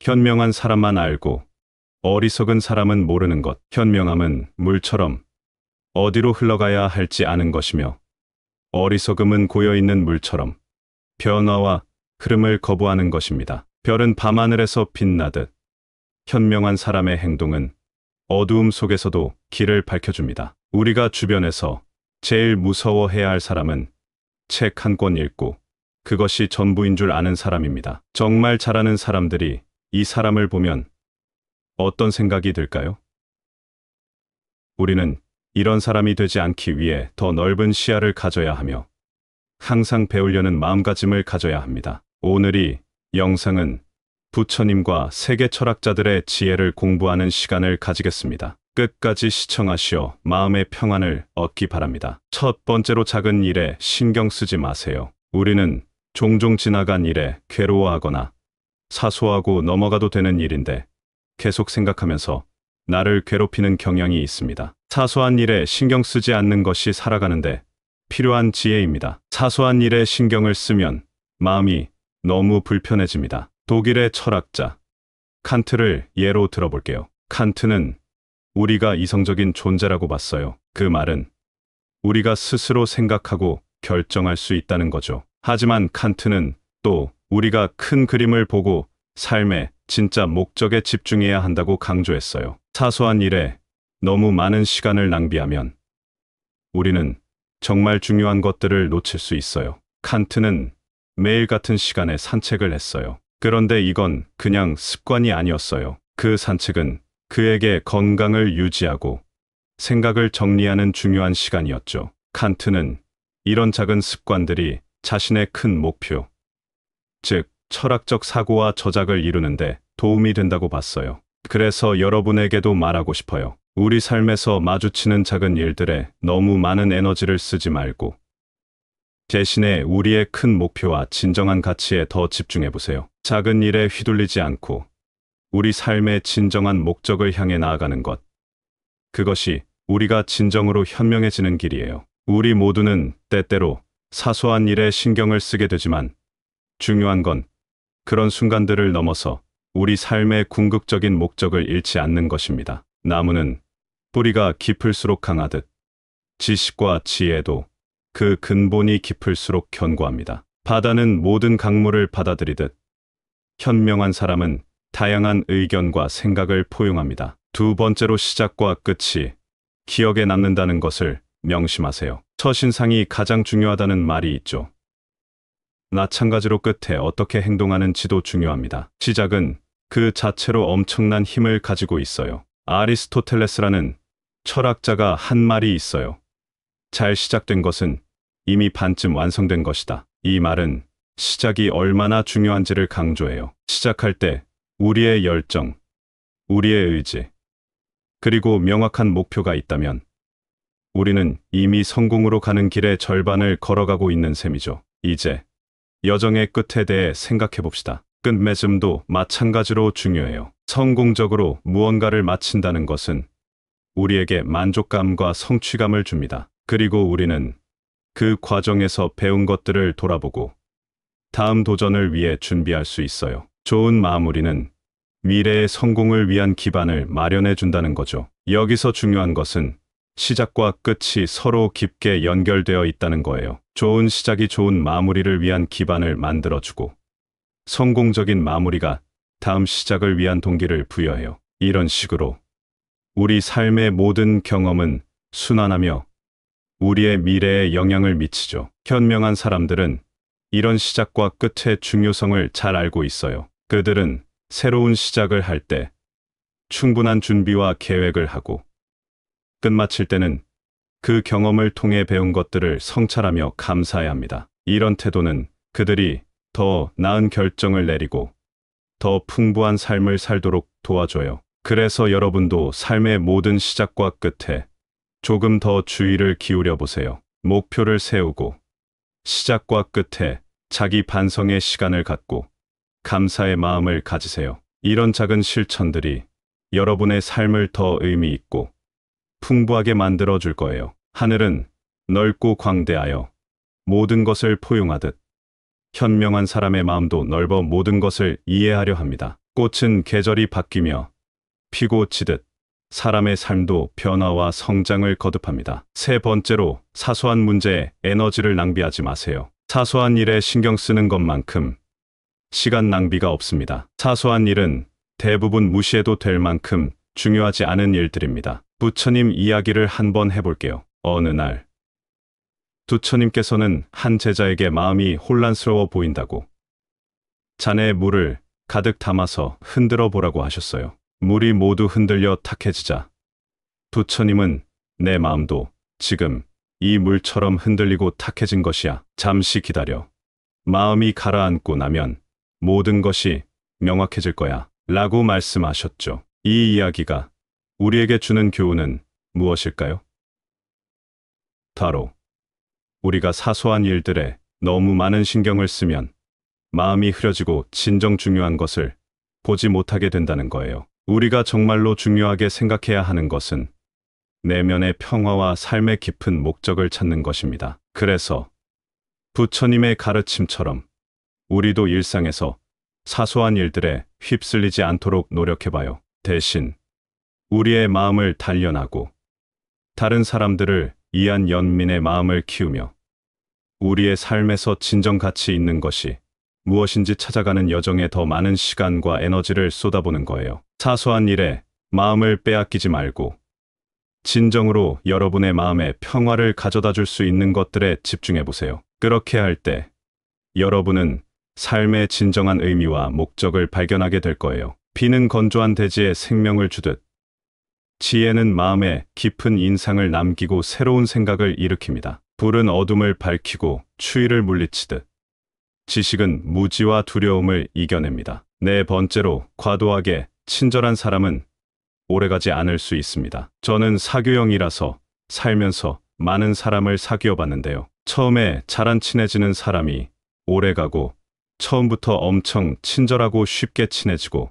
현명한 사람만 알고 어리석은 사람은 모르는 것. 현명함은 물처럼 어디로 흘러가야 할지 아는 것이며 어리석음은 고여있는 물처럼 변화와 흐름을 거부하는 것입니다. 별은 밤하늘에서 빛나듯 현명한 사람의 행동은 어두움 속에서도 길을 밝혀줍니다. 우리가 주변에서 제일 무서워해야 할 사람은 책 한 권 읽고 그것이 전부인 줄 아는 사람입니다. 정말 잘하는 사람들이 이 사람을 보면 어떤 생각이 들까요? 우리는 이런 사람이 되지 않기 위해 더 넓은 시야를 가져야 하며 항상 배우려는 마음가짐을 가져야 합니다. 오늘 이 영상은 부처님과 세계 철학자들의 지혜를 공부하는 시간을 가지겠습니다. 끝까지 시청하시어 마음의 평안을 얻기 바랍니다. 첫 번째로 작은 일에 신경 쓰지 마세요. 우리는 종종 지나간 일에 괴로워하거나 사소하고 넘어가도 되는 일인데 계속 생각하면서 나를 괴롭히는 경향이 있습니다. 사소한 일에 신경 쓰지 않는 것이 살아가는데 필요한 지혜입니다. 사소한 일에 신경을 쓰면 마음이 너무 불편해집니다. 독일의 철학자 칸트를 예로 들어볼게요. 칸트는 우리가 이성적인 존재라고 봤어요. 그 말은 우리가 스스로 생각하고 결정할 수 있다는 거죠. 하지만 칸트는 또 우리가 큰 그림을 보고 삶의 진짜 목적에 집중해야 한다고 강조했어요. 사소한 일에 너무 많은 시간을 낭비하면 우리는 정말 중요한 것들을 놓칠 수 있어요. 칸트는 매일 같은 시간에 산책을 했어요. 그런데 이건 그냥 습관이 아니었어요. 그 산책은 그에게 건강을 유지하고 생각을 정리하는 중요한 시간이었죠. 칸트는 이런 작은 습관들이 자신의 큰 목표, 즉 철학적 사고와 저작을 이루는데 도움이 된다고 봤어요. 그래서 여러분에게도 말하고 싶어요. 우리 삶에서 마주치는 작은 일들에 너무 많은 에너지를 쓰지 말고 대신에 우리의 큰 목표와 진정한 가치에 더 집중해보세요. 작은 일에 휘둘리지 않고 우리 삶의 진정한 목적을 향해 나아가는 것. 그것이 우리가 진정으로 현명해지는 길이에요. 우리 모두는 때때로 사소한 일에 신경을 쓰게 되지만 중요한 건 그런 순간들을 넘어서 우리 삶의 궁극적인 목적을 잃지 않는 것입니다. 나무는 뿌리가 깊을수록 강하듯 지식과 지혜도 그 근본이 깊을수록 견고합니다. 바다는 모든 강물을 받아들이듯 현명한 사람은 다양한 의견과 생각을 포용합니다. 두 번째로 시작과 끝이 기억에 남는다는 것을 명심하세요. 첫인상이 가장 중요하다는 말이 있죠. 마찬가지로 끝에 어떻게 행동하는지도 중요합니다. 시작은 그 자체로 엄청난 힘을 가지고 있어요. 아리스토텔레스라는 철학자가 한 말이 있어요. 잘 시작된 것은 이미 반쯤 완성된 것이다. 이 말은 시작이 얼마나 중요한지를 강조해요. 시작할 때 우리의 열정, 우리의 의지, 그리고 명확한 목표가 있다면 우리는 이미 성공으로 가는 길의 절반을 걸어가고 있는 셈이죠. 이제 여정의 끝에 대해 생각해 봅시다. 끝맺음도 마찬가지로 중요해요. 성공적으로 무언가를 마친다는 것은 우리에게 만족감과 성취감을 줍니다. 그리고 우리는 그 과정에서 배운 것들을 돌아보고 다음 도전을 위해 준비할 수 있어요. 좋은 마무리는 미래의 성공을 위한 기반을 마련해 준다는 거죠. 여기서 중요한 것은 시작과 끝이 서로 깊게 연결되어 있다는 거예요. 좋은 시작이 좋은 마무리를 위한 기반을 만들어주고 성공적인 마무리가 다음 시작을 위한 동기를 부여해요. 이런 식으로 우리 삶의 모든 경험은 순환하며 우리의 미래에 영향을 미치죠. 현명한 사람들은 이런 시작과 끝의 중요성을 잘 알고 있어요. 그들은 새로운 시작을 할 때 충분한 준비와 계획을 하고 끝마칠 때는 그 경험을 통해 배운 것들을 성찰하며 감사해야 합니다. 이런 태도는 그들이 더 나은 결정을 내리고 더 풍부한 삶을 살도록 도와줘요. 그래서 여러분도 삶의 모든 시작과 끝에 조금 더 주의를 기울여 보세요. 목표를 세우고 시작과 끝에 자기 반성의 시간을 갖고 감사의 마음을 가지세요. 이런 작은 실천들이 여러분의 삶을 더 의미 있고 풍부하게 만들어 줄 거예요. 하늘은 넓고 광대하여 모든 것을 포용하듯 현명한 사람의 마음도 넓어 모든 것을 이해하려 합니다. 꽃은 계절이 바뀌며 피고 지듯 사람의 삶도 변화와 성장을 거듭합니다. 세 번째로 사소한 문제에 에너지를 낭비하지 마세요. 사소한 일에 신경 쓰는 것만큼 시간 낭비가 없습니다. 사소한 일은 대부분 무시해도 될 만큼 중요하지 않은 일들입니다. 부처님 이야기를 한번 해볼게요. 어느 날 부처님께서는 한 제자에게 마음이 혼란스러워 보인다고 잔에 물을 가득 담아서 흔들어 보라고 하셨어요. 물이 모두 흔들려 탁해지자 부처님은 내 마음도 지금 이 물처럼 흔들리고 탁해진 것이야. 잠시 기다려. 마음이 가라앉고 나면 모든 것이 명확해질 거야. 라고 말씀하셨죠. 이 이야기가 우리에게 주는 교훈은 무엇일까요? 바로 우리가 사소한 일들에 너무 많은 신경을 쓰면 마음이 흐려지고 진정 중요한 것을 보지 못하게 된다는 거예요. 우리가 정말로 중요하게 생각해야 하는 것은 내면의 평화와 삶의 깊은 목적을 찾는 것입니다. 그래서 부처님의 가르침처럼 우리도 일상에서 사소한 일들에 휩쓸리지 않도록 노력해봐요. 대신 우리의 마음을 단련하고 다른 사람들을 이해한 연민의 마음을 키우며 우리의 삶에서 진정 가치 있는 것이 무엇인지 찾아가는 여정에 더 많은 시간과 에너지를 쏟아보는 거예요. 사소한 일에 마음을 빼앗기지 말고 진정으로 여러분의 마음에 평화를 가져다 줄 수 있는 것들에 집중해 보세요. 그렇게 할 때 여러분은 삶의 진정한 의미와 목적을 발견하게 될 거예요. 비는 건조한 대지에 생명을 주듯 지혜는 마음에 깊은 인상을 남기고 새로운 생각을 일으킵니다. 불은 어둠을 밝히고 추위를 물리치듯 지식은 무지와 두려움을 이겨냅니다. 네 번째로 과도하게 친절한 사람은 오래가지 않을 수 있습니다. 저는 사교형이라서 살면서 많은 사람을 사귀어 봤는데요. 처음에 잘 안 친해지는 사람이 오래가고 처음부터 엄청 친절하고 쉽게 친해지고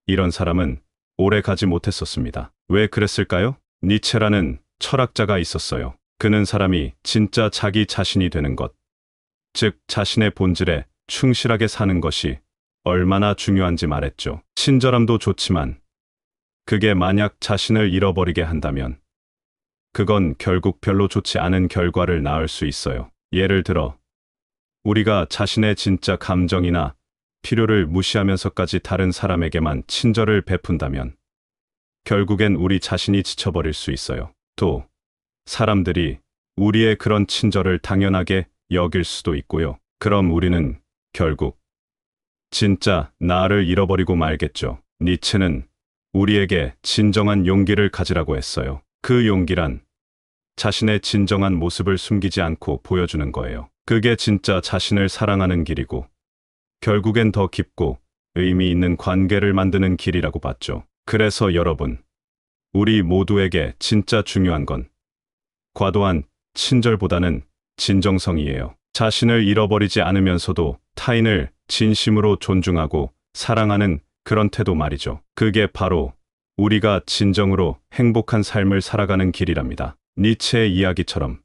이런 사람은 오래 가지 못했었습니다. 왜 그랬을까요? 니체라는 철학자가 있었어요. 그는 사람이 진짜 자기 자신이 되는 것, 즉 자신의 본질에 충실하게 사는 것이 얼마나 중요한지 말했죠. 친절함도 좋지만 그게 만약 자신을 잃어버리게 한다면 그건 결국 별로 좋지 않은 결과를 낳을 수 있어요. 예를 들어 우리가 자신의 진짜 감정이나 필요를 무시하면서까지 다른 사람에게만 친절을 베푼다면 결국엔 우리 자신이 지쳐버릴 수 있어요. 또 사람들이 우리의 그런 친절을 당연하게 여길 수도 있고요. 그럼 우리는 결국 진짜 나를 잃어버리고 말겠죠. 니체는 우리에게 진정한 용기를 가지라고 했어요. 그 용기란 자신의 진정한 모습을 숨기지 않고 보여주는 거예요. 그게 진짜 자신을 사랑하는 길이고 결국엔 더 깊고 의미 있는 관계를 만드는 길이라고 봤죠. 그래서 여러분, 우리 모두에게 진짜 중요한 건 과도한 친절보다는 진정성이에요. 자신을 잃어버리지 않으면서도 타인을 진심으로 존중하고 사랑하는 그런 태도 말이죠. 그게 바로 우리가 진정으로 행복한 삶을 살아가는 길이랍니다. 니체의 이야기처럼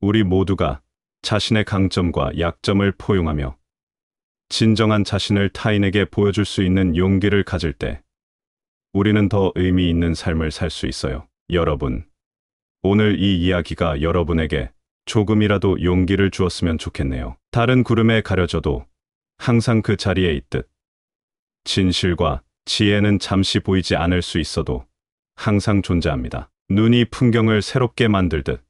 우리 모두가 자신의 강점과 약점을 포용하며 진정한 자신을 타인에게 보여줄 수 있는 용기를 가질 때 우리는 더 의미 있는 삶을 살 수 있어요. 여러분, 오늘 이 이야기가 여러분에게 조금이라도 용기를 주었으면 좋겠네요. 다른 구름에 가려져도 항상 그 자리에 있듯 진실과 지혜는 잠시 보이지 않을 수 있어도 항상 존재합니다. 눈이 풍경을 새롭게 만들듯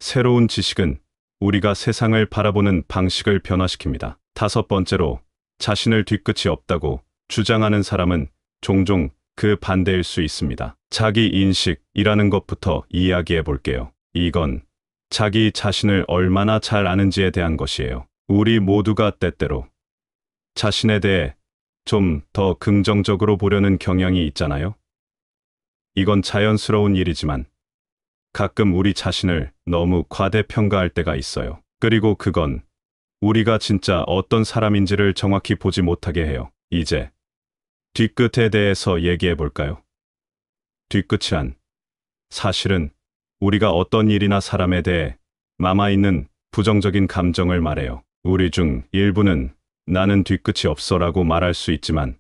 새로운 지식은 우리가 세상을 바라보는 방식을 변화시킵니다. 다섯 번째로 자신을 뒤끝이 없다고 주장하는 사람은 종종 그 반대일 수 있습니다. 자기 인식이라는 것부터 이야기해 볼게요. 이건 자기 자신을 얼마나 잘 아는지에 대한 것이에요. 우리 모두가 때때로 자신에 대해 좀 더 긍정적으로 보려는 경향이 있잖아요. 이건 자연스러운 일이지만 가끔 우리 자신을 너무 과대평가할 때가 있어요. 그리고 그건 우리가 진짜 어떤 사람인지를 정확히 보지 못하게 해요. 이제 뒤끝에 대해서 얘기해 볼까요? 뒤끝이란 사실은 우리가 어떤 일이나 사람에 대해 남아있는 부정적인 감정을 말해요. 우리 중 일부는 나는 뒤끝이 없어라고 말할 수 있지만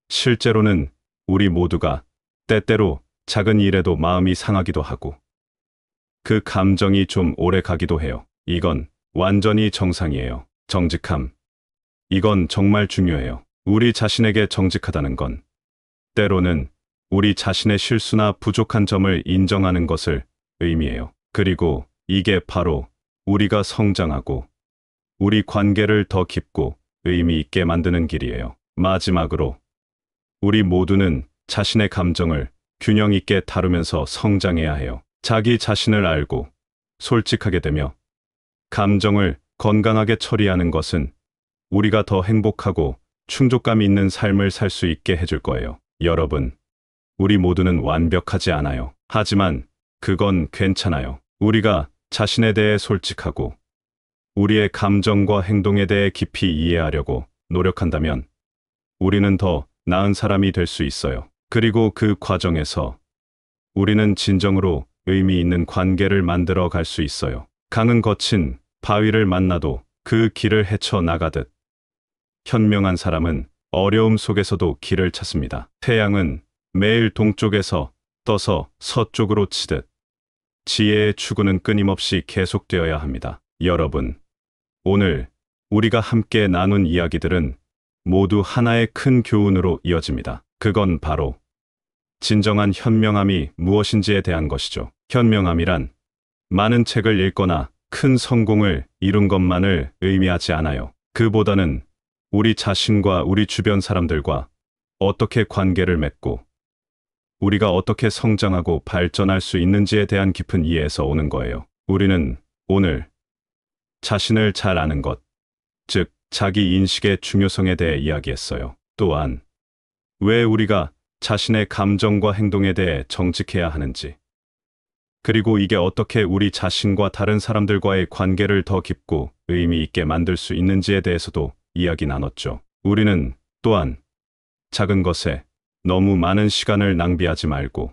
실제로는 우리 모두가 때때로 작은 일에도 마음이 상하기도 하고 그 감정이 좀 오래 가기도 해요. 이건 완전히 정상이에요. 정직함. 이건 정말 중요해요. 우리 자신에게 정직하다는 건 때로는 우리 자신의 실수나 부족한 점을 인정하는 것을 의미해요. 그리고 이게 바로 우리가 성장하고 우리 관계를 더 깊고 의미 있게 만드는 길이에요. 마지막으로 우리 모두는 자신의 감정을 균형 있게 다루면서 성장해야 해요. 자기 자신을 알고 솔직하게 되며 감정을 건강하게 처리하는 것은 우리가 더 행복하고 충족감 있는 삶을 살 수 있게 해줄 거예요. 여러분, 우리 모두는 완벽하지 않아요. 하지만 그건 괜찮아요. 우리가 자신에 대해 솔직하고 우리의 감정과 행동에 대해 깊이 이해하려고 노력한다면 우리는 더 나은 사람이 될 수 있어요. 그리고 그 과정에서 우리는 진정으로 의미 있는 관계를 만들어 갈 수 있어요. 강은 거친 바위를 만나도 그 길을 헤쳐 나가듯 현명한 사람은 어려움 속에서도 길을 찾습니다. 태양은 매일 동쪽에서 떠서 서쪽으로 치듯 지혜의 추구는 끊임없이 계속되어야 합니다. 여러분, 오늘 우리가 함께 나눈 이야기들은 모두 하나의 큰 교훈으로 이어집니다. 그건 바로 진정한 현명함이 무엇인지에 대한 것이죠. 현명함이란 많은 책을 읽거나 큰 성공을 이룬 것만을 의미하지 않아요. 그보다는 우리 자신과 우리 주변 사람들과 어떻게 관계를 맺고 우리가 어떻게 성장하고 발전할 수 있는지에 대한 깊은 이해에서 오는 거예요. 우리는 오늘 자신을 잘 아는 것, 즉 자기 인식의 중요성에 대해 이야기했어요. 또한 왜 우리가 자신의 감정과 행동에 대해 정직해야 하는지, 그리고 이게 어떻게 우리 자신과 다른 사람들과의 관계를 더 깊고 의미 있게 만들 수 있는지에 대해서도 이야기 나눴죠. 우리는 또한 작은 것에 너무 많은 시간을 낭비하지 말고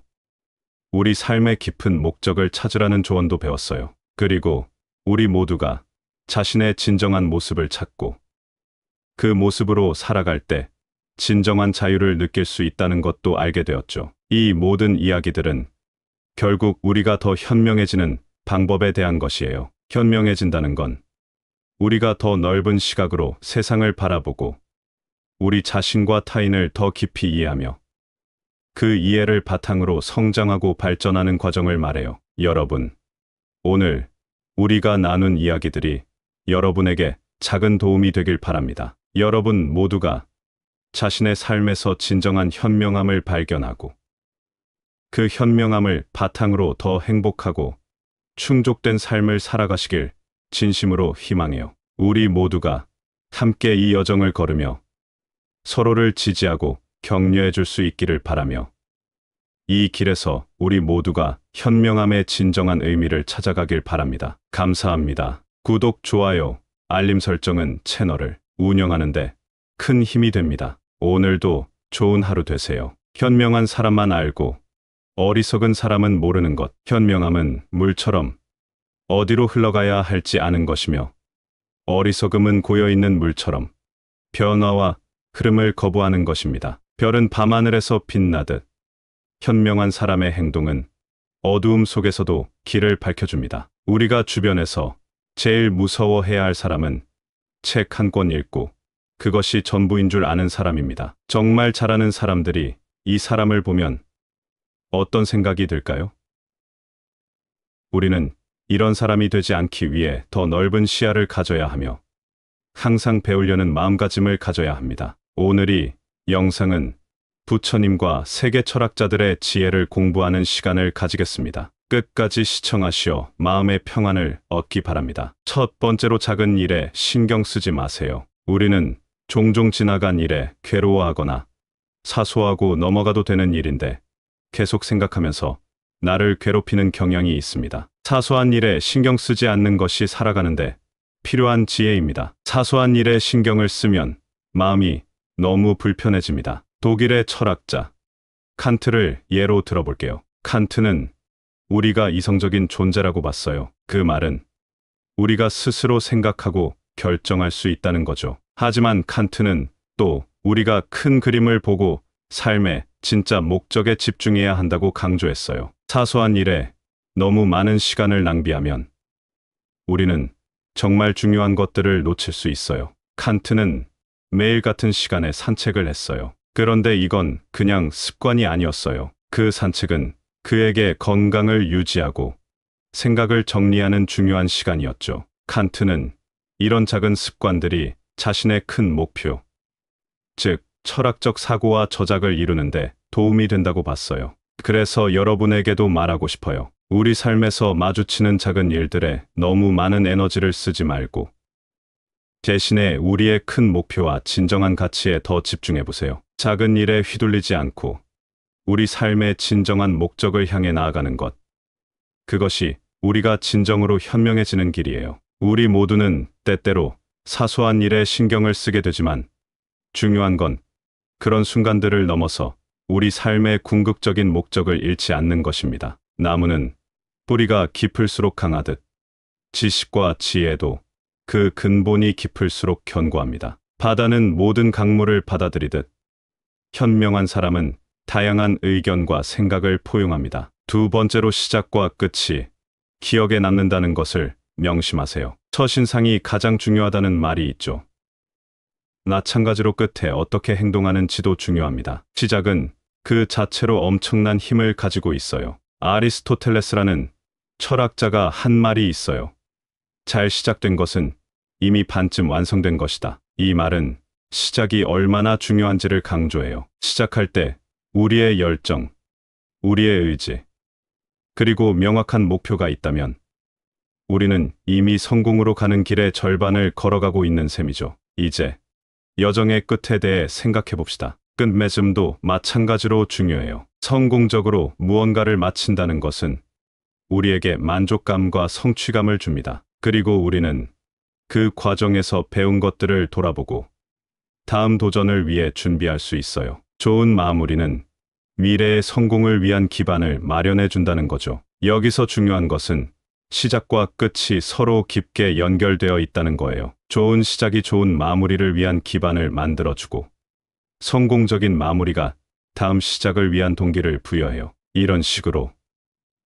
우리 삶의 깊은 목적을 찾으라는 조언도 배웠어요. 그리고 우리 모두가 자신의 진정한 모습을 찾고 그 모습으로 살아갈 때 진정한 자유를 느낄 수 있다는 것도 알게 되었죠. 이 모든 이야기들은 결국 우리가 더 현명해지는 방법에 대한 것이에요. 현명해진다는 건 우리가 더 넓은 시각으로 세상을 바라보고 우리 자신과 타인을 더 깊이 이해하며 그 이해를 바탕으로 성장하고 발전하는 과정을 말해요. 여러분, 오늘 우리가 나눈 이야기들이 여러분에게 작은 도움이 되길 바랍니다. 여러분 모두가 자신의 삶에서 진정한 현명함을 발견하고 그 현명함을 바탕으로 더 행복하고 충족된 삶을 살아가시길 진심으로 희망해요. 우리 모두가 함께 이 여정을 걸으며 서로를 지지하고 격려해 줄 수 있기를 바라며 이 길에서 우리 모두가 현명함의 진정한 의미를 찾아가길 바랍니다. 감사합니다. 구독, 좋아요, 알림 설정은 채널을 운영하는데 큰 힘이 됩니다. 오늘도 좋은 하루 되세요. 현명한 사람만 알고 어리석은 사람은 모르는 것. 현명함은 물처럼 어디로 흘러가야 할지 아는 것이며 어리석음은 고여있는 물처럼 변화와 흐름을 거부하는 것입니다. 별은 밤하늘에서 빛나듯 현명한 사람의 행동은 어두움 속에서도 길을 밝혀줍니다. 우리가 주변에서 제일 무서워해야 할 사람은 책 한 권 읽고 그것이 전부인 줄 아는 사람입니다. 정말 잘하는 사람들이 이 사람을 보면 어떤 생각이 들까요? 우리는 이런 사람이 되지 않기 위해 더 넓은 시야를 가져야 하며 항상 배우려는 마음가짐을 가져야 합니다. 오늘 이 영상은 부처님과 세계 철학자들의 지혜를 공부하는 시간을 가지겠습니다. 끝까지 시청하시어 마음의 평안을 얻기 바랍니다. 첫 번째로, 작은 일에 신경 쓰지 마세요. 우리는 종종 지나간 일에 괴로워하거나 사소하고 넘어가도 되는 일인데 계속 생각하면서 나를 괴롭히는 경향이 있습니다. 사소한 일에 신경 쓰지 않는 것이 살아가는데 필요한 지혜입니다. 사소한 일에 신경을 쓰면 마음이 너무 불편해집니다. 독일의 철학자 칸트를 예로 들어볼게요. 칸트는 우리가 이성적인 존재라고 봤어요. 그 말은 우리가 스스로 생각하고 결정할 수 있다는 거죠. 하지만 칸트는 또 우리가 큰 그림을 보고 삶의 진짜 목적에 집중해야 한다고 강조했어요. 사소한 일에 너무 많은 시간을 낭비하면 우리는 정말 중요한 것들을 놓칠 수 있어요. 칸트는 매일 같은 시간에 산책을 했어요. 그런데 이건 그냥 습관이 아니었어요. 그 산책은 그에게 건강을 유지하고 생각을 정리하는 중요한 시간이었죠. 칸트는 이런 작은 습관들이 자신의 큰 목표, 즉 철학적 사고와 저작을 이루는데 도움이 된다고 봤어요. 그래서 여러분에게도 말하고 싶어요. 우리 삶에서 마주치는 작은 일들에 너무 많은 에너지를 쓰지 말고 대신에 우리의 큰 목표와 진정한 가치에 더 집중해 보세요. 작은 일에 휘둘리지 않고 우리 삶의 진정한 목적을 향해 나아가는 것. 그것이 우리가 진정으로 현명해지는 길이에요. 우리 모두는 때때로 사소한 일에 신경을 쓰게 되지만 중요한 건 그런 순간들을 넘어서 우리 삶의 궁극적인 목적을 잃지 않는 것입니다. 나무는 뿌리가 깊을수록 강하듯 지식과 지혜도 그 근본이 깊을수록 견고합니다. 바다는 모든 강물을 받아들이듯 현명한 사람은 다양한 의견과 생각을 포용합니다. 두 번째로 시작과 끝이 기억에 남는다는 것을 명심하세요. 첫인상이 가장 중요하다는 말이 있죠. 마찬가지로 끝에 어떻게 행동하는지도 중요합니다. 시작은 그 자체로 엄청난 힘을 가지고 있어요. 아리스토텔레스라는 철학자가 한 말이 있어요. 잘 시작된 것은 이미 반쯤 완성된 것이다. 이 말은 시작이 얼마나 중요한지를 강조해요. 시작할 때 우리의 열정, 우리의 의지, 그리고 명확한 목표가 있다면 우리는 이미 성공으로 가는 길의 절반을 걸어가고 있는 셈이죠. 이제 여정의 끝에 대해 생각해 봅시다. 끝맺음도 마찬가지로 중요해요. 성공적으로 무언가를 마친다는 것은 우리에게 만족감과 성취감을 줍니다. 그리고 우리는 그 과정에서 배운 것들을 돌아보고 다음 도전을 위해 준비할 수 있어요. 좋은 마무리는 미래의 성공을 위한 기반을 마련해 준다는 거죠. 여기서 중요한 것은 시작과 끝이 서로 깊게 연결되어 있다는 거예요. 좋은 시작이 좋은 마무리를 위한 기반을 만들어주고 성공적인 마무리가 다음 시작을 위한 동기를 부여해요. 이런 식으로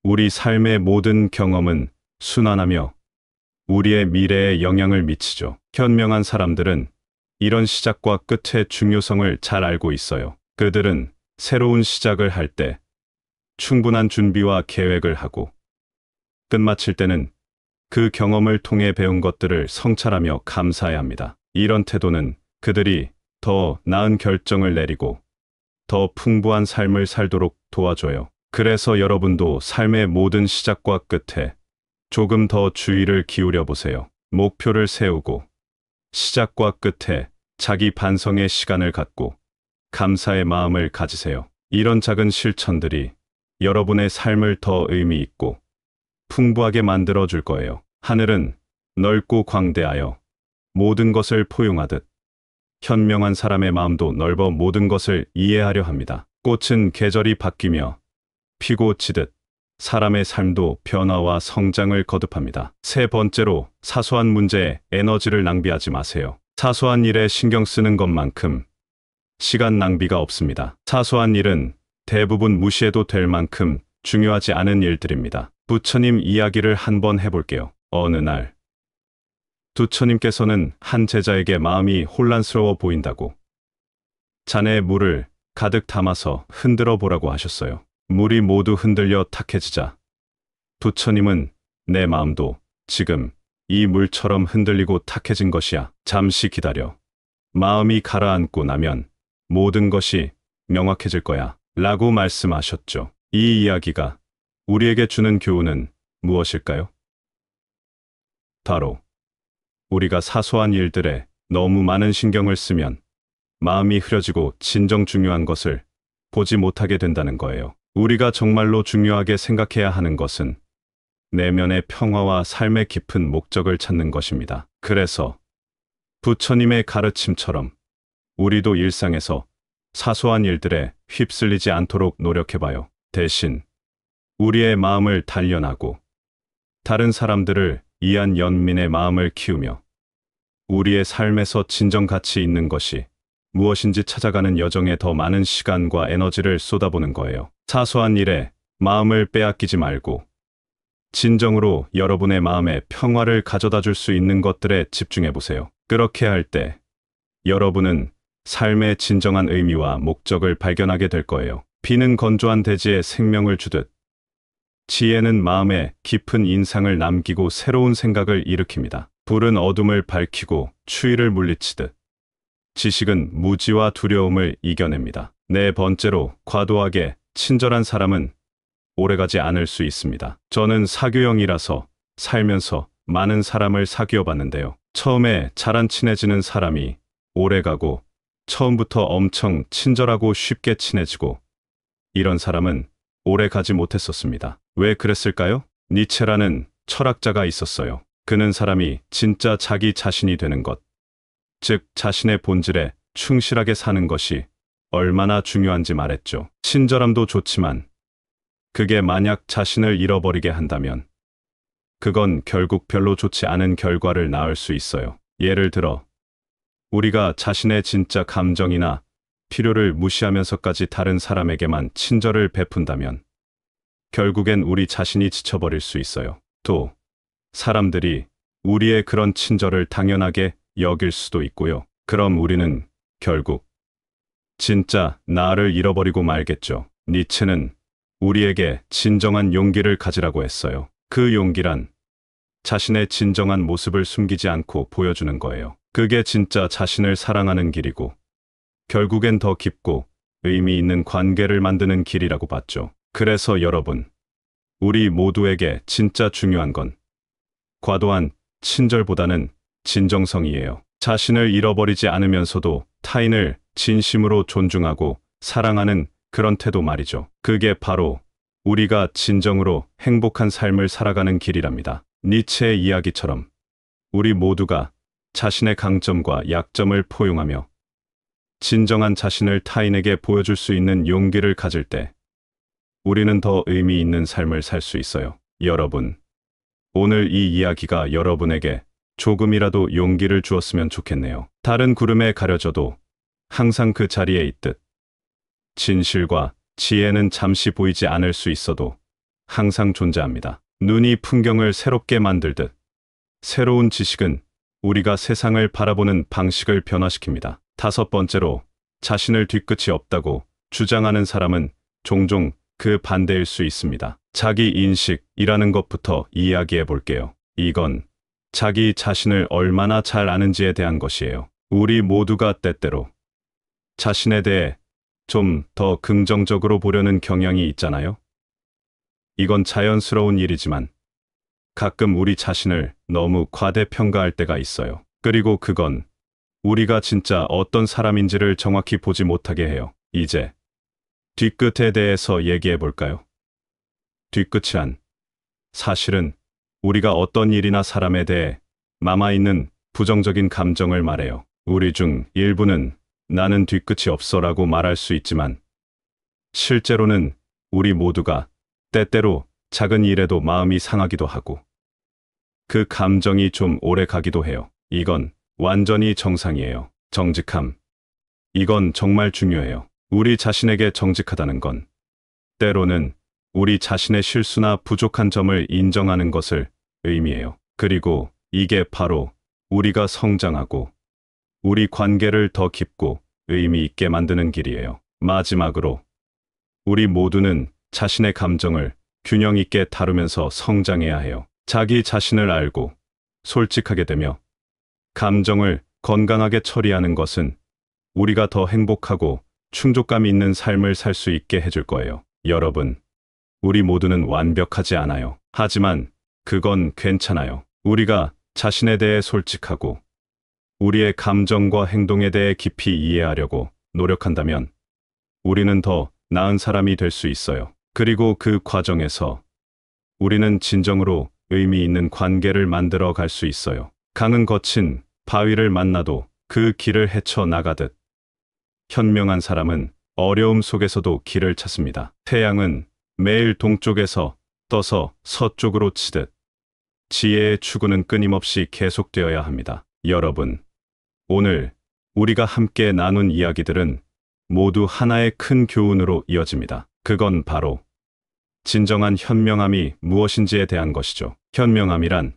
우리 삶의 모든 경험은 순환하며 우리의 미래에 영향을 미치죠. 현명한 사람들은 이런 시작과 끝의 중요성을 잘 알고 있어요. 그들은 새로운 시작을 할 때 충분한 준비와 계획을 하고 끝마칠 때는 그 경험을 통해 배운 것들을 성찰하며 감사해야 합니다. 이런 태도는 그들이 더 나은 결정을 내리고 더 풍부한 삶을 살도록 도와줘요. 그래서 여러분도 삶의 모든 시작과 끝에 조금 더 주의를 기울여 보세요. 목표를 세우고 시작과 끝에 자기 반성의 시간을 갖고 감사의 마음을 가지세요. 이런 작은 실천들이 여러분의 삶을 더 의미 있고 풍부하게 만들어 줄 거예요. 하늘은 넓고 광대하여 모든 것을 포용하듯 현명한 사람의 마음도 넓어 모든 것을 이해하려 합니다. 꽃은 계절이 바뀌며 피고 지듯 사람의 삶도 변화와 성장을 거듭합니다. 세 번째로 사소한 문제에 에너지를 낭비하지 마세요. 사소한 일에 신경 쓰는 것만큼 시간 낭비가 없습니다. 사소한 일은 대부분 무시해도 될 만큼 중요하지 않은 일들입니다. 부처님 이야기를 한번 해볼게요. 어느 날 부처님께서는 한 제자에게 마음이 혼란스러워 보인다고 잔에 물을 가득 담아서 흔들어 보라고 하셨어요. 물이 모두 흔들려 탁해지자 부처님은 내 마음도 지금 이 물처럼 흔들리고 탁해진 것이야. 잠시 기다려. 마음이 가라앉고 나면 모든 것이 명확해질 거야. 라고 말씀하셨죠. 이 이야기가 우리에게 주는 교훈은 무엇일까요? 바로 우리가 사소한 일들에 너무 많은 신경을 쓰면 마음이 흐려지고 진정 중요한 것을 보지 못하게 된다는 거예요. 우리가 정말로 중요하게 생각해야 하는 것은 내면의 평화와 삶의 깊은 목적을 찾는 것입니다. 그래서 부처님의 가르침처럼 우리도 일상에서 사소한 일들에 휩쓸리지 않도록 노력해봐요. 대신 우리의 마음을 단련하고 다른 사람들을 이해한 연민의 마음을 키우며 우리의 삶에서 진정 가치 있는 것이 무엇인지 찾아가는 여정에 더 많은 시간과 에너지를 쏟아보는 거예요. 사소한 일에 마음을 빼앗기지 말고 진정으로 여러분의 마음에 평화를 가져다 줄 수 있는 것들에 집중해 보세요. 그렇게 할 때 여러분은 삶의 진정한 의미와 목적을 발견하게 될 거예요. 비는 건조한 대지에 생명을 주듯 지혜는 마음에 깊은 인상을 남기고 새로운 생각을 일으킵니다. 불은 어둠을 밝히고 추위를 물리치듯 지식은 무지와 두려움을 이겨냅니다. 네 번째로, 과도하게 친절한 사람은 오래가지 않을 수 있습니다. 저는 사교형이라서 살면서 많은 사람을 사귀어 봤는데요. 처음에 잘 안 친해지는 사람이 오래가고 처음부터 엄청 친절하고 쉽게 친해지고 이런 사람은 오래 가지 못했었습니다. 왜 그랬을까요? 니체라는 철학자가 있었어요. 그는 사람이 진짜 자기 자신이 되는 것, 즉 자신의 본질에 충실하게 사는 것이 얼마나 중요한지 말했죠. 친절함도 좋지만 그게 만약 자신을 잃어버리게 한다면 그건 결국 별로 좋지 않은 결과를 낳을 수 있어요. 예를 들어 우리가 자신의 진짜 감정이나 필요를 무시하면서까지 다른 사람에게만 친절을 베푼다면 결국엔 우리 자신이 지쳐버릴 수 있어요. 또 사람들이 우리의 그런 친절을 당연하게 여길 수도 있고요. 그럼 우리는 결국 진짜 나를 잃어버리고 말겠죠. 니체는 우리에게 진정한 용기를 가지라고 했어요. 그 용기란 자신의 진정한 모습을 숨기지 않고 보여주는 거예요. 그게 진짜 자신을 사랑하는 길이고 결국엔 더 깊고 의미 있는 관계를 만드는 길이라고 봤죠. 그래서 여러분, 우리 모두에게 진짜 중요한 건 과도한 친절보다는 진정성이에요. 자신을 잃어버리지 않으면서도 타인을 진심으로 존중하고 사랑하는 그런 태도 말이죠. 그게 바로 우리가 진정으로 행복한 삶을 살아가는 길이랍니다. 니체의 이야기처럼 우리 모두가 자신의 강점과 약점을 포용하며 진정한 자신을 타인에게 보여줄 수 있는 용기를 가질 때 우리는 더 의미 있는 삶을 살 수 있어요. 여러분, 오늘 이 이야기가 여러분에게 조금이라도 용기를 주었으면 좋겠네요. 다른 구름에 가려져도 항상 그 자리에 있듯 진실과 지혜는 잠시 보이지 않을 수 있어도 항상 존재합니다. 눈이 풍경을 새롭게 만들듯 새로운 지식은 우리가 세상을 바라보는 방식을 변화시킵니다. 다섯 번째로, 자신을 뒤끝이 없다고 주장하는 사람은 종종 그 반대일 수 있습니다. 자기 인식이라는 것부터 이야기해 볼게요. 이건 자기 자신을 얼마나 잘 아는지에 대한 것이에요. 우리 모두가 때때로 자신에 대해 좀 더 긍정적으로 보려는 경향이 있잖아요. 이건 자연스러운 일이지만 가끔 우리 자신을 너무 과대평가할 때가 있어요. 그리고 그건 우리가 진짜 어떤 사람인지를 정확히 보지 못하게 해요. 이제 뒤끝에 대해서 얘기해 볼까요? 뒤끝이란 사실은 우리가 어떤 일이나 사람에 대해 남아있는 부정적인 감정을 말해요. 우리 중 일부는 나는 뒤끝이 없어라고 말할 수 있지만 실제로는 우리 모두가 때때로 작은 일에도 마음이 상하기도 하고 그 감정이 좀 오래 가기도 해요. 이건 완전히 정상이에요. 정직함. 이건 정말 중요해요. 우리 자신에게 정직하다는 건 때로는 우리 자신의 실수나 부족한 점을 인정하는 것을 의미해요. 그리고 이게 바로 우리가 성장하고 우리 관계를 더 깊고 의미 있게 만드는 길이에요. 마지막으로, 우리 모두는 자신의 감정을 균형 있게 다루면서 성장해야 해요. 자기 자신을 알고 솔직하게 되며 감정을 건강하게 처리하는 것은 우리가 더 행복하고 충족감 있는 삶을 살 수 있게 해줄 거예요. 여러분, 우리 모두는 완벽하지 않아요. 하지만 그건 괜찮아요. 우리가 자신에 대해 솔직하고 우리의 감정과 행동에 대해 깊이 이해하려고 노력한다면 우리는 더 나은 사람이 될 수 있어요. 그리고 그 과정에서 우리는 진정으로 의미 있는 관계를 만들어 갈 수 있어요. 강은 거친 바위를 만나도 그 길을 헤쳐 나가듯 현명한 사람은 어려움 속에서도 길을 찾습니다. 태양은 매일 동쪽에서 떠서 서쪽으로 치듯 지혜의 추구는 끊임없이 계속되어야 합니다. 여러분, 오늘 우리가 함께 나눈 이야기들은 모두 하나의 큰 교훈으로 이어집니다. 그건 바로 진정한 현명함이 무엇인지에 대한 것이죠. 현명함이란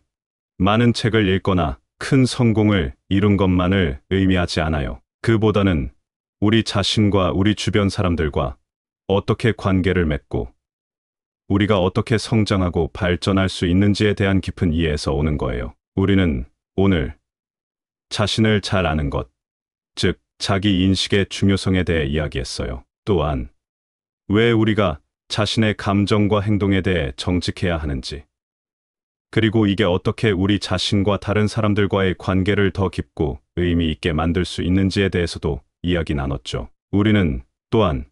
많은 책을 읽거나 큰 성공을 이룬 것만을 의미하지 않아요. 그보다는 우리 자신과 우리 주변 사람들과 어떻게 관계를 맺고 우리가 어떻게 성장하고 발전할 수 있는지에 대한 깊은 이해에서 오는 거예요. 우리는 오늘 자신을 잘 아는 것, 즉 자기 인식의 중요성에 대해 이야기했어요. 또한 왜 우리가 자신의 감정과 행동에 대해 정직해야 하는지, 그리고 이게 어떻게 우리 자신과 다른 사람들과의 관계를 더 깊고 의미 있게 만들 수 있는지에 대해서도 이야기 나눴죠. 우리는 또한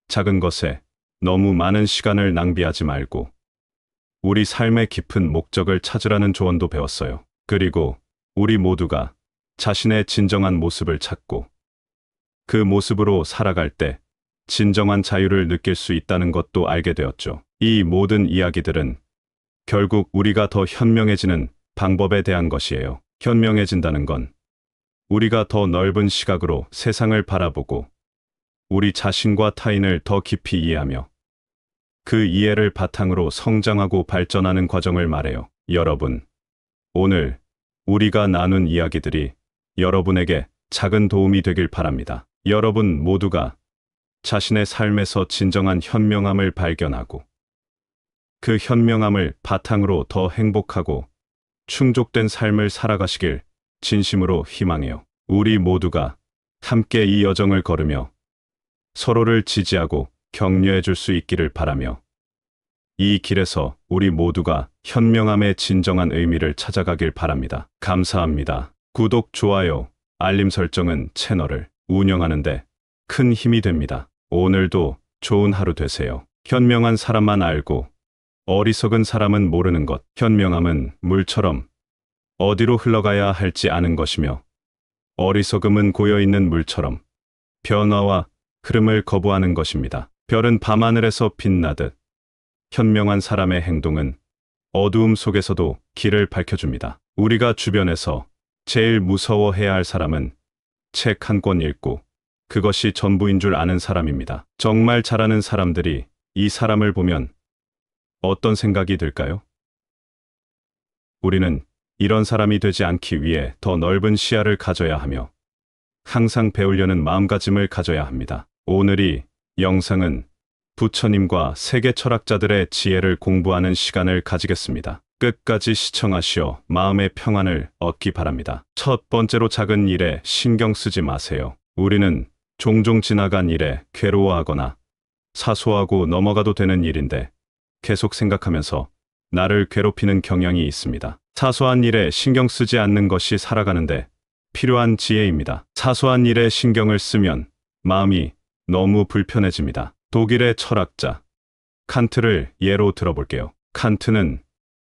작은 것에 너무 많은 시간을 낭비하지 말고 우리 삶의 깊은 목적을 찾으라는 조언도 배웠어요. 그리고 우리 모두가 자신의 진정한 모습을 찾고 그 모습으로 살아갈 때 진정한 자유를 느낄 수 있다는 것도 알게 되었죠. 이 모든 이야기들은 결국 우리가 더 현명해지는 방법에 대한 것이에요. 현명해진다는 건 우리가 더 넓은 시각으로 세상을 바라보고 우리 자신과 타인을 더 깊이 이해하며 그 이해를 바탕으로 성장하고 발전하는 과정을 말해요. 여러분, 오늘 우리가 나눈 이야기들이 여러분에게 작은 도움이 되길 바랍니다. 여러분 모두가 자신의 삶에서 진정한 현명함을 발견하고 그 현명함을 바탕으로 더 행복하고 충족된 삶을 살아가시길 진심으로 희망해요. 우리 모두가 함께 이 여정을 걸으며 서로를 지지하고 격려해 줄 수 있기를 바라며 이 길에서 우리 모두가 현명함의 진정한 의미를 찾아가길 바랍니다. 감사합니다. 구독, 좋아요, 알림 설정은 채널을 운영하는데 큰 힘이 됩니다. 오늘도 좋은 하루 되세요. 현명한 사람만 알고 어리석은 사람은 모르는 것. 현명함은 물처럼 어디로 흘러가야 할지 아는 것이며 어리석음은 고여있는 물처럼 변화와 흐름을 거부하는 것입니다. 별은 밤하늘에서 빛나듯 현명한 사람의 행동은 어두움 속에서도 길을 밝혀줍니다. 우리가 주변에서 제일 무서워해야 할 사람은 책 한 권 읽고 그것이 전부인 줄 아는 사람입니다. 정말 잘하는 사람들이 이 사람을 보면 어떤 생각이 들까요? 우리는 이런 사람이 되지 않기 위해 더 넓은 시야를 가져야 하며 항상 배우려는 마음가짐을 가져야 합니다. 오늘 이 영상은 부처님과 세계 철학자들의 지혜를 공부하는 시간을 가지겠습니다. 끝까지 시청하시어 마음의 평안을 얻기 바랍니다. 첫 번째로, 작은 일에 신경 쓰지 마세요. 우리는 종종 지나간 일에 괴로워하거나 사소하고 넘어가도 되는 일인데 계속 생각하면서 나를 괴롭히는 경향이 있습니다. 사소한 일에 신경 쓰지 않는 것이 살아가는데 필요한 지혜입니다. 사소한 일에 신경을 쓰면 마음이 너무 불편해집니다. 독일의 철학자 칸트를 예로 들어볼게요. 칸트는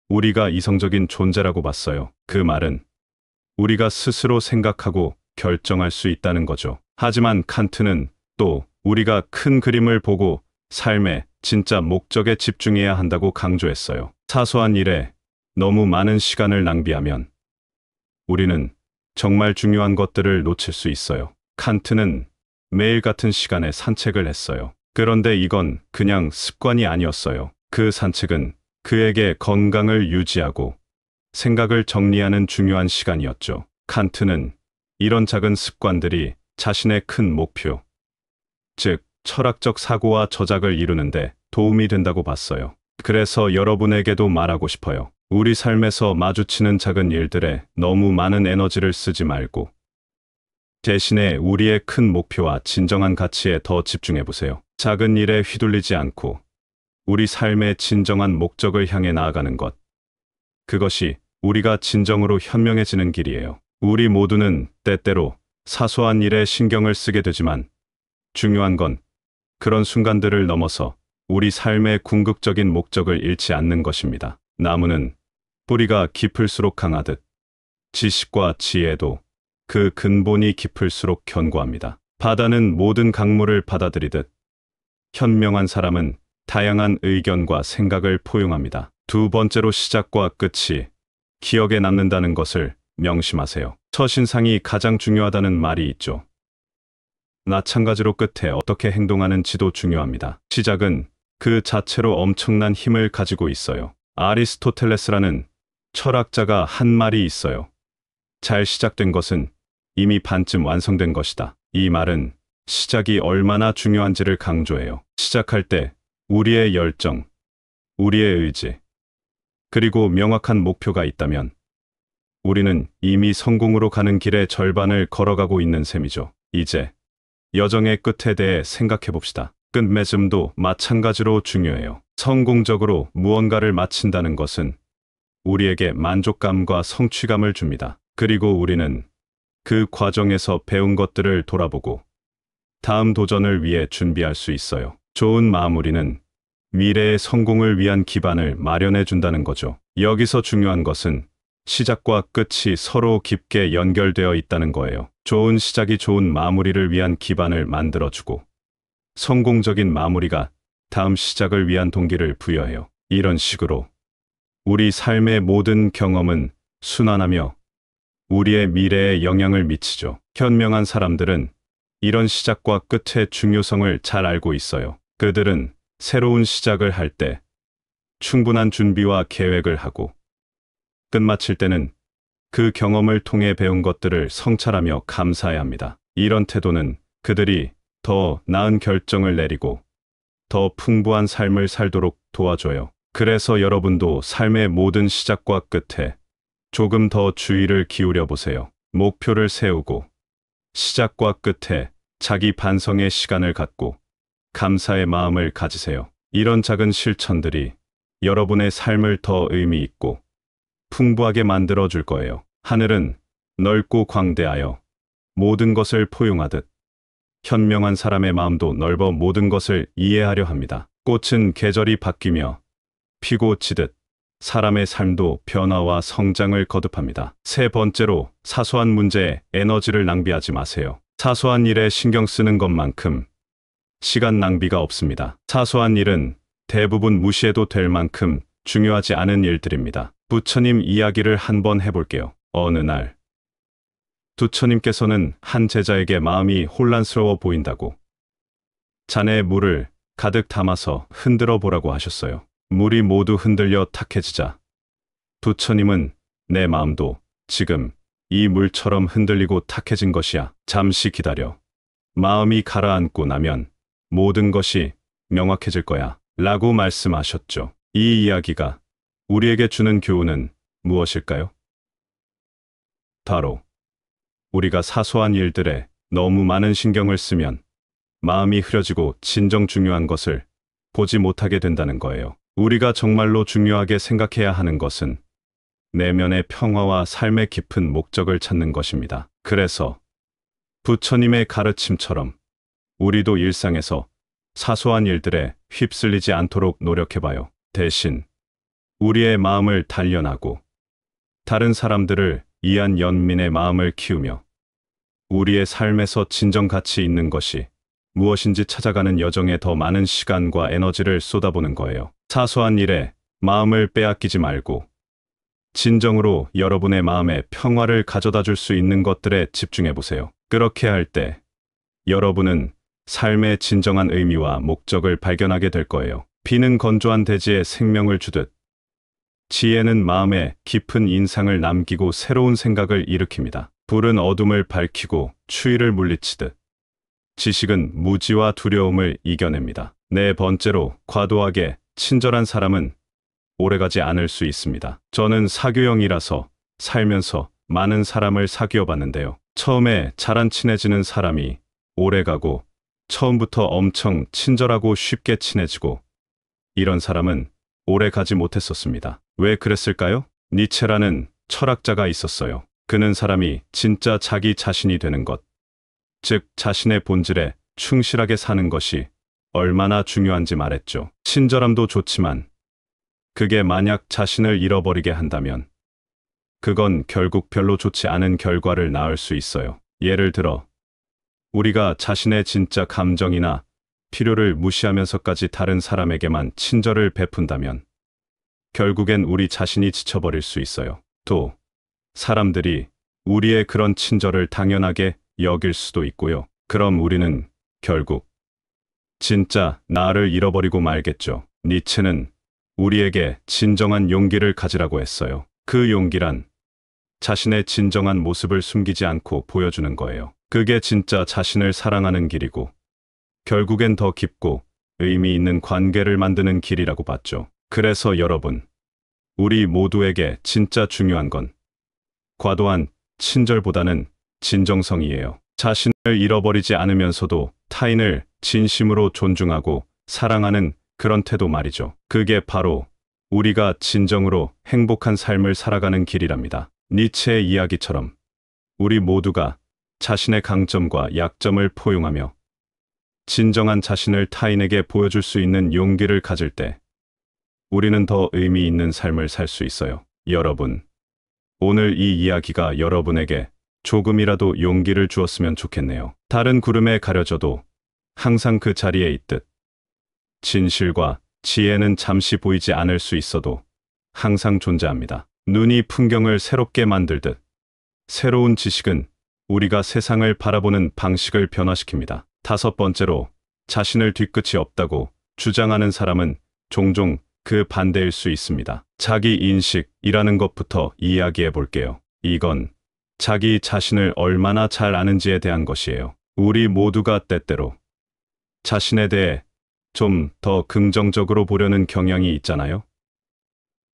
우리가 이성적인 존재라고 봤어요. 그 말은 우리가 스스로 생각하고 결정할 수 있다는 거죠. 하지만 칸트는 또 우리가 큰 그림을 보고 삶의 진짜 목적에 집중해야 한다고 강조했어요. 사소한 일에 너무 많은 시간을 낭비하면 우리는 정말 중요한 것들을 놓칠 수 있어요. 칸트는 매일 같은 시간에 산책을 했어요. 그런데 이건 그냥 습관이 아니었어요. 그 산책은 그에게 건강을 유지하고 생각을 정리하는 중요한 시간이었죠. 칸트는 이런 작은 습관들이 자신의 큰 목표, 즉 철학적 사고와 저작을 이루는데 도움이 된다고 봤어요. 그래서 여러분에게도 말하고 싶어요. 우리 삶에서 마주치는 작은 일들에 너무 많은 에너지를 쓰지 말고 대신에 우리의 큰 목표와 진정한 가치에 더 집중해 보세요. 작은 일에 휘둘리지 않고 우리 삶의 진정한 목적을 향해 나아가는 것. 그것이 우리가 진정으로 현명해지는 길이에요. 우리 모두는 때때로 사소한 일에 신경을 쓰게 되지만 중요한 건 그런 순간들을 넘어서 우리 삶의 궁극적인 목적을 잃지 않는 것입니다. 나무는 뿌리가 깊을수록 강하듯 지식과 지혜도 그 근본이 깊을수록 견고합니다. 바다는 모든 강물을 받아들이듯 현명한 사람은 다양한 의견과 생각을 포용합니다. 두 번째로, 시작과 끝이 기억에 남는다는 것을 명심하세요. 첫인상이 가장 중요하다는 말이 있죠. 마찬가지로 끝에 어떻게 행동하는지도 중요합니다. 시작은 그 자체로 엄청난 힘을 가지고 있어요. 아리스토텔레스라는 철학자가 한 말이 있어요. 잘 시작된 것은 이미 반쯤 완성된 것이다. 이 말은 시작이 얼마나 중요한지를 강조해요. 시작할 때 우리의 열정, 우리의 의지, 그리고 명확한 목표가 있다면 우리는 이미 성공으로 가는 길의 절반을 걸어가고 있는 셈이죠. 이제 여정의 끝에 대해 생각해 봅시다. 끝맺음도 마찬가지로 중요해요. 성공적으로 무언가를 마친다는 것은 우리에게 만족감과 성취감을 줍니다. 그리고 우리는 그 과정에서 배운 것들을 돌아보고 다음 도전을 위해 준비할 수 있어요. 좋은 마무리는 미래의 성공을 위한 기반을 마련해 준다는 거죠. 여기서 중요한 것은 시작과 끝이 서로 깊게 연결되어 있다는 거예요. 좋은 시작이 좋은 마무리를 위한 기반을 만들어주고 성공적인 마무리가 다음 시작을 위한 동기를 부여해요. 이런 식으로 우리 삶의 모든 경험은 순환하며 우리의 미래에 영향을 미치죠. 현명한 사람들은 이런 시작과 끝의 중요성을 잘 알고 있어요. 그들은 새로운 시작을 할 때 충분한 준비와 계획을 하고 끝마칠 때는 그 경험을 통해 배운 것들을 성찰하며 감사해야 합니다. 이런 태도는 그들이 더 나은 결정을 내리고 더 풍부한 삶을 살도록 도와줘요. 그래서 여러분도 삶의 모든 시작과 끝에 조금 더 주의를 기울여 보세요. 목표를 세우고 시작과 끝에 자기 반성의 시간을 갖고 감사의 마음을 가지세요. 이런 작은 실천들이 여러분의 삶을 더 의미 있고 풍부하게 만들어 줄 거예요. 하늘은 넓고 광대하여 모든 것을 포용하듯 현명한 사람의 마음도 넓어 모든 것을 이해하려 합니다. 꽃은 계절이 바뀌며 피고 지듯 사람의 삶도 변화와 성장을 거듭합니다. 세 번째로 사소한 문제에 에너지를 낭비하지 마세요. 사소한 일에 신경 쓰는 것만큼 시간 낭비가 없습니다. 사소한 일은 대부분 무시해도 될 만큼 중요하지 않은 일들입니다. 부처님 이야기를 한번 해볼게요. 어느 날 부처님께서는 한 제자에게 마음이 혼란스러워 보인다고 잔에 물을 가득 담아서 흔들어 보라고 하셨어요. 물이 모두 흔들려 탁해지자 부처님은 내 마음도 지금 이 물처럼 흔들리고 탁해진 것이야. 잠시 기다려. 마음이 가라앉고 나면 모든 것이 명확해질 거야. 라고 말씀하셨죠. 이 이야기가 우리에게 주는 교훈은 무엇일까요? 바로 우리가 사소한 일들에 너무 많은 신경을 쓰면 마음이 흐려지고 진정 중요한 것을 보지 못하게 된다는 거예요. 우리가 정말로 중요하게 생각해야 하는 것은 내면의 평화와 삶의 깊은 목적을 찾는 것입니다. 그래서 부처님의 가르침처럼 우리도 일상에서 사소한 일들에 휩쓸리지 않도록 노력해봐요. 대신 우리의 마음을 단련하고 다른 사람들을 이해한 연민의 마음을 키우며 우리의 삶에서 진정 가치 있는 것이 무엇인지 찾아가는 여정에 더 많은 시간과 에너지를 쏟아보는 거예요. 사소한 일에 마음을 빼앗기지 말고 진정으로 여러분의 마음에 평화를 가져다 줄 수 있는 것들에 집중해 보세요. 그렇게 할 때 여러분은 삶의 진정한 의미와 목적을 발견하게 될 거예요. 비는 건조한 대지에 생명을 주듯 지혜는 마음에 깊은 인상을 남기고 새로운 생각을 일으킵니다. 불은 어둠을 밝히고 추위를 물리치듯 지식은 무지와 두려움을 이겨냅니다. 네 번째로 과도하게 친절한 사람은 오래가지 않을 수 있습니다. 저는 사교형이라서 살면서 많은 사람을 사귀어 봤는데요. 처음에 잘 안 친해지는 사람이 오래가고 처음부터 엄청 친절하고 쉽게 친해지고 이런 사람은 오래 가지 못했었습니다. 왜 그랬을까요? 니체라는 철학자가 있었어요. 그는 사람이 진짜 자기 자신이 되는 것, 즉 자신의 본질에 충실하게 사는 것이 얼마나 중요한지 말했죠. 친절함도 좋지만 그게 만약 자신을 잃어버리게 한다면 그건 결국 별로 좋지 않은 결과를 낳을 수 있어요. 예를 들어 우리가 자신의 진짜 감정이나 필요를 무시하면서까지 다른 사람에게만 친절을 베푼다면 결국엔 우리 자신이 지쳐버릴 수 있어요. 또 사람들이 우리의 그런 친절을 당연하게 여길 수도 있고요. 그럼 우리는 결국 진짜 나를 잃어버리고 말겠죠. 니체는 우리에게 진정한 용기를 가지라고 했어요. 그 용기란 자신의 진정한 모습을 숨기지 않고 보여주는 거예요. 그게 진짜 자신을 사랑하는 길이고 결국엔 더 깊고 의미 있는 관계를 만드는 길이라고 봤죠. 그래서 여러분, 우리 모두에게 진짜 중요한 건 과도한 친절보다는 진정성이에요. 자신을 잃어버리지 않으면서도 타인을 진심으로 존중하고 사랑하는 그런 태도 말이죠. 그게 바로 우리가 진정으로 행복한 삶을 살아가는 길이랍니다. 니체의 이야기처럼 우리 모두가 자신의 강점과 약점을 포용하며 진정한 자신을 타인에게 보여줄 수 있는 용기를 가질 때 우리는 더 의미 있는 삶을 살 수 있어요. 여러분, 오늘 이 이야기가 여러분에게 조금이라도 용기를 주었으면 좋겠네요. 다른 구름에 가려져도 항상 그 자리에 있듯 진실과 지혜는 잠시 보이지 않을 수 있어도 항상 존재합니다. 눈이 풍경을 새롭게 만들듯 새로운 지식은 우리가 세상을 바라보는 방식을 변화시킵니다. 다섯 번째로, 자신을 뒤끝이 없다고 주장하는 사람은 종종 그 반대일 수 있습니다. 자기 인식이라는 것부터 이야기해 볼게요. 이건 자기 자신을 얼마나 잘 아는지에 대한 것이에요. 우리 모두가 때때로 자신에 대해 좀 더 긍정적으로 보려는 경향이 있잖아요.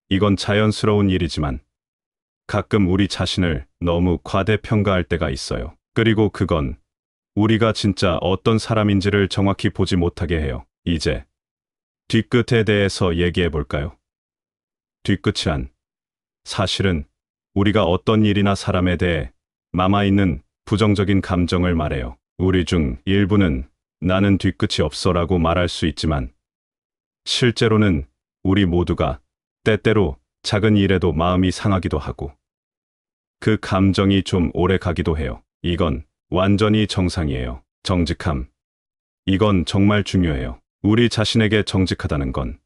이건 자연스러운 일이지만 가끔 우리 자신을 너무 과대평가할 때가 있어요. 그리고 그건 우리가 진짜 어떤 사람인지를 정확히 보지 못하게 해요. 이제 뒤끝에 대해서 얘기해 볼까요? 뒤끝이란 사실은 우리가 어떤 일이나 사람에 대해 남아있는 부정적인 감정을 말해요. 우리 중 일부는 나는 뒤끝이 없어라고 말할 수 있지만 실제로는 우리 모두가 때때로 작은 일에도 마음이 상하기도 하고 그 감정이 좀 오래 가기도 해요. 이건 완전히 정상이에요. 정직함. 이건 정말 중요해요. 우리 자신에게 정직하다는 건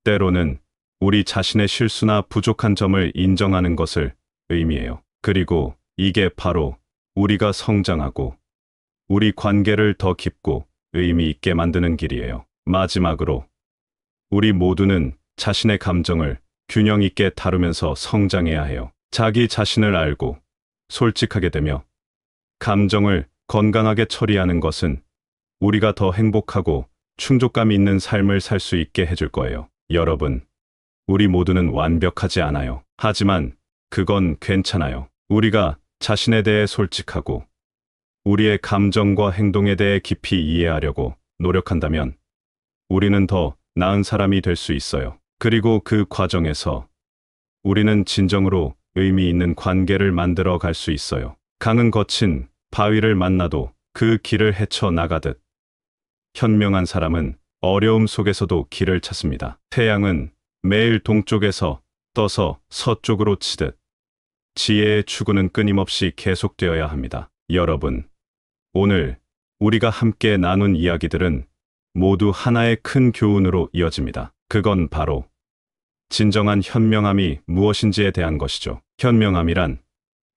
때로는 우리 자신의 실수나 부족한 점을 인정하는 것을 의미해요. 그리고 이게 바로 우리가 성장하고 우리 관계를 더 깊고 의미 있게 만드는 길이에요. 마지막으로, 우리 모두는 자신의 감정을 균형 있게 다루면서 성장해야 해요. 자기 자신을 알고 솔직하게 되며 감정을 건강하게 처리하는 것은 우리가 더 행복하고 충족감 있는 삶을 살 수 있게 해줄 거예요. 여러분, 우리 모두는 완벽하지 않아요. 하지만 그건 괜찮아요. 우리가 자신에 대해 솔직하고 우리의 감정과 행동에 대해 깊이 이해하려고 노력한다면 우리는 더 나은 사람이 될 수 있어요. 그리고 그 과정에서 우리는 진정으로 의미 있는 관계를 만들어 갈 수 있어요. 강은 거친 바위를 만나도 그 길을 헤쳐 나가듯 현명한 사람은 어려움 속에서도 길을 찾습니다. 태양은 매일 동쪽에서 떠서 서쪽으로 치듯 지혜의 추구는 끊임없이 계속되어야 합니다. 여러분, 오늘 우리가 함께 나눈 이야기들은 모두 하나의 큰 교훈으로 이어집니다. 그건 바로 진정한 현명함이 무엇인지에 대한 것이죠. 현명함이란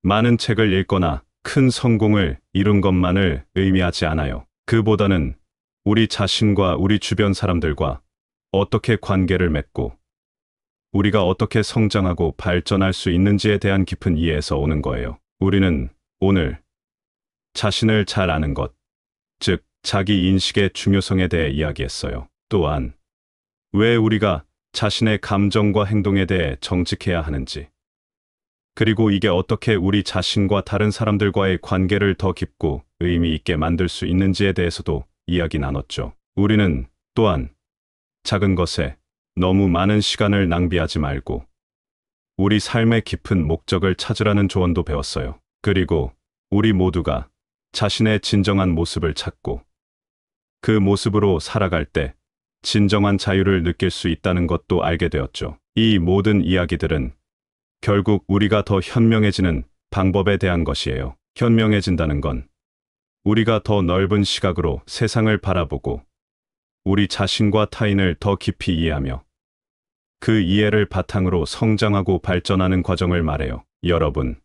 많은 책을 읽거나 큰 성공을 이룬 것만을 의미하지 않아요. 그보다는 우리 자신과 우리 주변 사람들과 어떻게 관계를 맺고 우리가 어떻게 성장하고 발전할 수 있는지에 대한 깊은 이해에서 오는 거예요. 우리는 오늘 자신을 잘 아는 것, 즉 자기 인식의 중요성에 대해 이야기했어요. 또한 왜 우리가 자신의 감정과 행동에 대해 정직해야 하는지, 그리고 이게 어떻게 우리 자신과 다른 사람들과의 관계를 더 깊고 의미 있게 만들 수 있는지에 대해서도 이야기 나눴죠. 우리는 또한 작은 것에 너무 많은 시간을 낭비하지 말고 우리 삶의 깊은 목적을 찾으라는 조언도 배웠어요. 그리고 우리 모두가 자신의 진정한 모습을 찾고 그 모습으로 살아갈 때 진정한 자유를 느낄 수 있다는 것도 알게 되었죠. 이 모든 이야기들은 결국 우리가 더 현명해지는 방법에 대한 것이에요. 현명해진다는 건 우리가 더 넓은 시각으로 세상을 바라보고 우리 자신과 타인을 더 깊이 이해하며 그 이해를 바탕으로 성장하고 발전하는 과정을 말해요. 여러분,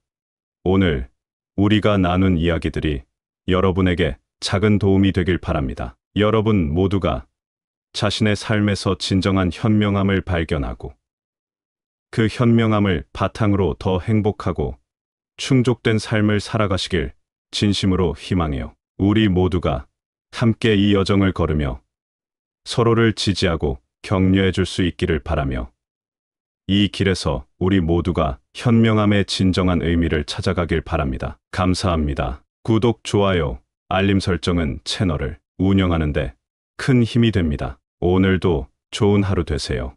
오늘 우리가 나눈 이야기들이 여러분에게 작은 도움이 되길 바랍니다. 여러분 모두가 자신의 삶에서 진정한 현명함을 발견하고 그 현명함을 바탕으로 더 행복하고 충족된 삶을 살아가시길 진심으로 희망해요. 우리 모두가 함께 이 여정을 걸으며 서로를 지지하고 격려해 줄 수 있기를 바라며 이 길에서 우리 모두가 현명함의 진정한 의미를 찾아가길 바랍니다. 감사합니다. 구독, 좋아요, 알림 설정은 채널을 운영하는데 큰 힘이 됩니다. 오늘도 좋은 하루 되세요.